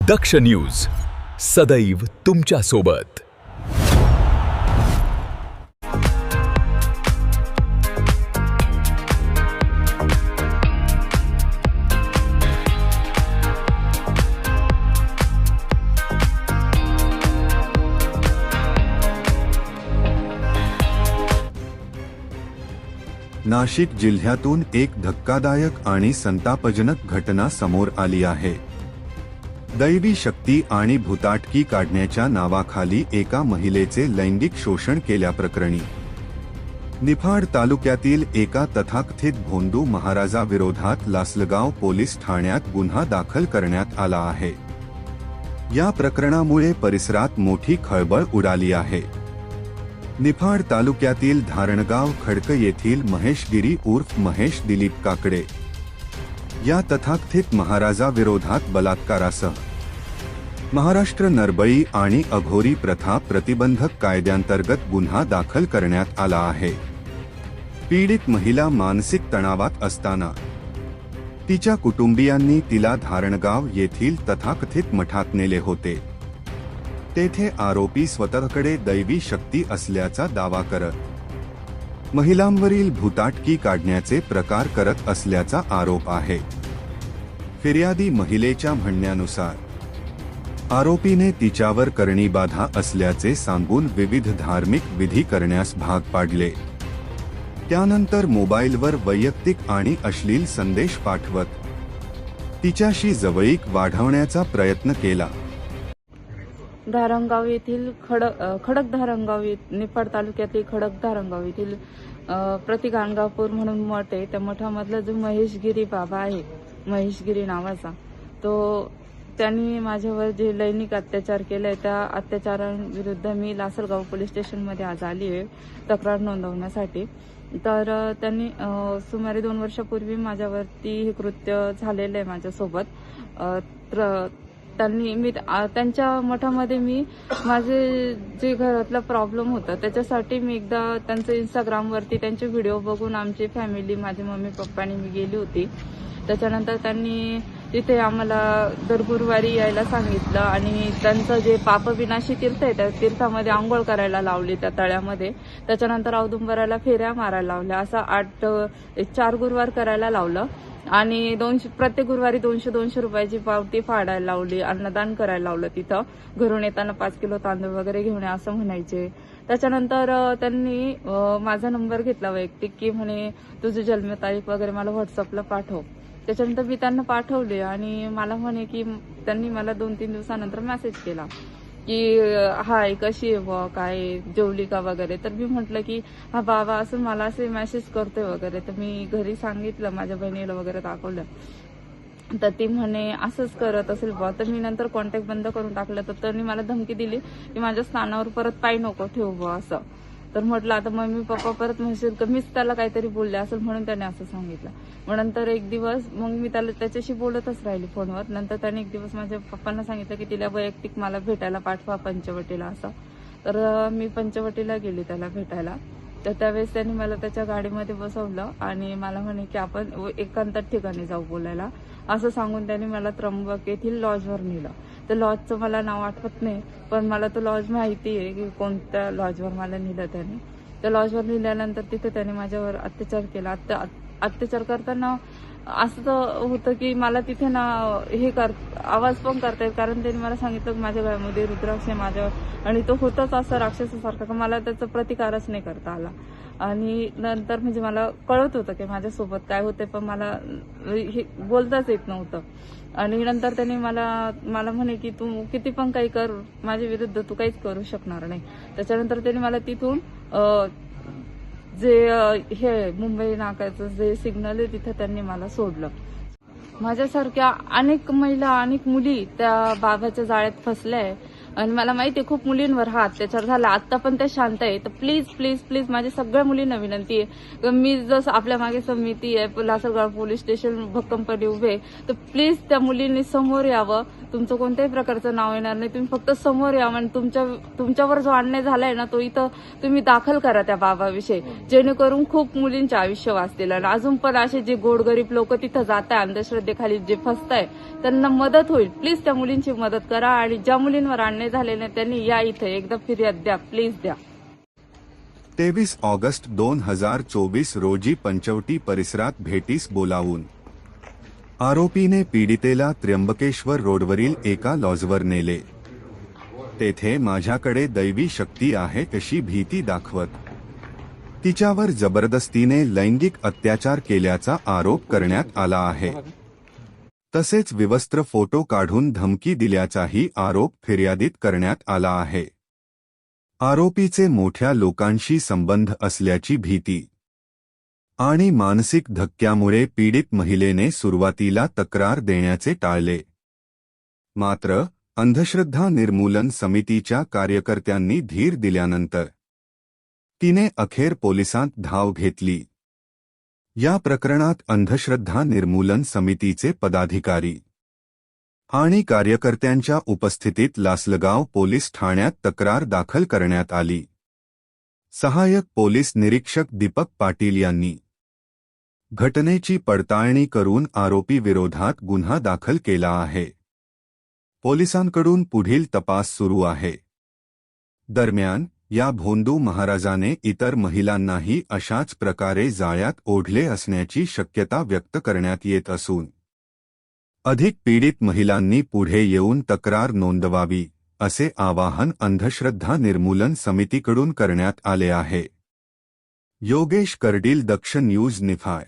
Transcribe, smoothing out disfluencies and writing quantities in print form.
दक्ष news सदैव तुमच्या सोबत। नाशिक जिल्ह्यातून एक धक्कादायक आणि संतापजनक घटना समोर आली आहे। दैवी शक्ती आणि भूताटकी काढण्याच्या नावाखाली एका महिलेचे लैंगिक शोषण केल्याप्रकरणी निफाड तालुक्यातील एका तथाकथित भोंदू महाराजाविरोधात लासलगाव पोलीस ठाण्यात गुन्हा दाखल करण्यात आला आहे। या प्रकरणामुळे परिसरात मोठी खळबळ उडाली आहे। निफाड तालुक्यातील धारणगाव खडक येथील महेश गिरी उर्फ महेश दिलीप काकडे या तथाकथित महाराजाविरोधात बलात्कारासह महाराष्ट्र नरबळी आणि अघोरी प्रथा प्रतिबंधक कायद्यांतर्गत गुन्हा दाखल करण्यात आला आहे। पीडित महिला मानसिक तणावात असताना तिच्या कुटुंबियांनी तिला धारणगाव येथील तथाकथित मठात नेले होते। तेथे आरोपी स्वतःकडे दैवी शक्ती असल्याचा दावा करत महिलांवरील भूताटकी काढण्याचे प्रकार करत असल्याचा आरोप आहे। फिर्यादी महिलेच्या म्हणण्यानुसार आरोपीने तिच्यावर करणी बाधा असल्याचे सांगून विविध धार्मिक विधी करण्यास भाग पाडले। त्यानंतर मोबाईलवर वैयक्तिक आणि अश्लील संदेश पाठवत तिच्याशी जवळीक वाढवण्याचा प्रयत्न केला। धारणगाव येथील खडक धारणगाव निफाड तालुक्यातील खडक धारणगाव येथील प्रतिगाणगापूर म्हणून मठ आहे। त्या मठामधला जो महेशगिरी बाबा आहे, महेशगिरी नावाचा, तो त्यांनी माझ्यावर जे लैंगिक अत्याचार केलाय त्या अत्याचारांविरुद्ध मी लासलगाव पोलीस स्टेशनमध्ये आज आली आहे तक्रार नोंदवण्यासाठी। तर त्यांनी सुमारे 2 वर्षापूर्वी माझ्यावरती हे कृत्य झालेलं आहे माझ्यासोबत। त्यांनी त्यांच्या मठामध्ये मी माझे जे घरातला प्रॉब्लेम होता त्याच्यासाठी मी एकदा त्यांचं इंस्टाग्रामवरती त्यांचे व्हिडिओ बघून आमची फॅमिली, माझे मम्मी पप्पानी मी गेली होती। त्याच्यानंतर त्यांनी तिथे आम्हाला दर गुरुवारी यायला सांगितलं आणि त्यांचं जे पापविनाशी तीर्थ आहे त्या तीर्थामध्ये आंघोळ करायला लावली त्या तळ्यामध्ये। त्याच्यानंतर औदुंबराला फेऱ्या मारायला लावल्या। असं 4 गुरुवार करायला लावलं आणि प्रत्येक गुरुवारी 200 रुपयाची पावती फाडायला लावली, अन्नदान करायला लावलं। तिथं घरून येताना 5 किलो तांदूळ वगैरे घेऊन या असं म्हणायचे। त्याच्यानंतर त्यांनी माझा नंबर घेतला वैयक्तिक की म्हणे तुझी जन्मतारीख वगैरे मला व्हॉट्सअपला पाठव। त्याच्यानंतर मी त्यांना पाठवले आणि मला म्हणे की त्यांनी मला 2-3 दिवसानंतर मेसेज केला की हाय कशी आहे व काय जेवली का वगैरे। तर मी म्हटलं की हा बाबा असं मला असे मेसेज करतोय वगैरे। तर मी घरी सांगितलं, माझ्या बहिणीला वगैरे दाखवलं। तर ती म्हणे असंच करत असेल बा। तर मी नंतर कॉन्टॅक्ट बंद करून टाकलं। तर त्यांनी मला धमकी दिली की माझ्या स्थानावर परत पाय नको ठेवू बा असं। तर म्हटलं आता मम्मी पप्पा परत म्हणशील तर मीच त्याला काहीतरी बोलले असेल म्हणून त्याने असं सांगितलं। मग नंतर एक दिवस मग मी त्याच्याशी बोलतच राहिली फोनवर। नंतर त्याने एक दिवस माझ्या पप्पांना सांगितलं की तिला वैयक्तिक मला भेटायला पाठवा पंचवटीला असं। तर मी पंचवटीला गेली त्याला भेटायला। तर त्यावेळेस त्यांनी मला त्याच्या गाडीमध्ये बसवलं आणि मला म्हणे की आपण एकांतात ठिकाणी जाऊ बोलायला असं सांगून त्यांनी मला त्र्यंबक येथील लॉजवर नेलं। तर लॉजचं मला नाव आठवत नाही, पण मला तो लॉज माहिती आहे की कोणत्या लॉजवर मला नेलं त्यांनी। त्या लॉजवर नेल्यानंतर तिथे त्याने माझ्यावर अत्याचार केला। अत्याचार करताना असं होतं की मला तिथे ना आवाज पण करता येत, कारण त्यांनी मला सांगितलं की माझ्या गळ्यामध्ये रुद्राक्ष आहे माझ्यावर आणि तो होताच असं राक्षसासारखा का मला त्याचा प्रतिकारच नाही करता आला। आणि नंतर म्हणजे मला कळत होतं की माझ्यासोबत काय होतंय, पण मला हे बोलताच येत नव्हतं। आणि नंतर त्यांनी मला म्हणे की तू किती पण काही कर, माझ्या विरुद्ध तू काहीच करू शकणार नाही। त्याच्यानंतर त्यांनी मला तिथून जे हे मुंबई नाक्याचं जे सिग्नल आहे तिथे त्यांनी मला सोडलं। माझ्यासारख्या अनेक महिला, अनेक मुली त्या बाबाच्या जाळ्यात फसल्या आहे आणि मला माहिती आहे खूप मुलींवर हा अत्याचार झाला। आता पण त्या शांत आहे। तर प्लीज प्लीज प्लीज माझ्या सगळ्या मुलींना विनंती आहे, मी जसं आपल्या मागे समिती आहे लासलगाव पोलीस स्टेशन भक्कमपणे उभे, तर प्लीज त्या मुलींनी समोर यावं। तुमचं कोणत्याही प्रकारचं नाव येणार नाही. तुम्ही फक्त समोर या आणि तुमच्यावर जो अन्याय झालाय ना तो इथं तुम्ही दाखल करा त्या बाबाविषयी, जेणेकरून खूप मुलींचे आयुष्य वाचतील. आणि अजून पण असे जे गोरगरीब लोक तिथं जात आहे अंधश्रद्धेखाली जे फसताय त्यांना मदत होईल. प्लीज त्या मुलींची मदत करा आणि ज्या मुलींवर अन्याय झालेले त्यांनी या इथे एकदा फिर्याद द्या, प्लीज द्या. 23 ऑगस्ट 2024 रोजी पंचवटी परिसरात भेटीस बोलावून आरोपीने पीडितेला त्र्यंबकेश्वर रोडवरील एका लॉजवर नेले. तेथे माझ्याकडे दैवी शक्ती आहे अशी भीती दाखवत तिच्यावर जबरदस्तीने लैंगिक अत्याचार केल्याचा आरोप करण्यात आला आहे. तसेच विवस्त्र फोटो काढून धमकी दिल्याचाही आरोप फिर्यादीत करण्यात आला आहे. आरोपीचे मोठ्या लोकांशी संबंध असल्याची भीती आणि मानसिक धक्क्यामुळे पीडित महिलेने सुरुवातीला तक्रार देण्याचे टाळले. मात्र अंधश्रद्धा निर्मूलन समितीच्या कार्यकर्त्यांनी धीर दिल्यानंतर तिने अखेर पोलिसांत धाव घेतली. या प्रकरणात अंधश्रद्धा निर्मूलन समितीचे पदाधिकारी आणि कार्यकर्त्यांच्या उपस्थितीत लासलगाव पोलीस ठाण्यात तक्रार दाखल करण्यात आली. सहाय्यक पोलीस निरीक्षक दीपक पाटील यांनी घटनेची पडताळणी करून आरोपी विरोधात गुन्हा दाखल केला आहे. पोलिसांकडून पुढील तपास सुरू आहे. दरम्यान या भोंदू महाराजाने इतर महिलांनाही अशाच प्रकारे जाळ्यात ओढले असण्याची शक्यता व्यक्त करण्यात येत असून अधिक पीडित महिलांनी पुढे येऊन तक्रार नोंदवावी असे आवाहन अंधश्रद्धा निर्मूलन समितीकडून करण्यात आले आहे. योगेश कर्डील, दक्ष न्यूज, निफाड.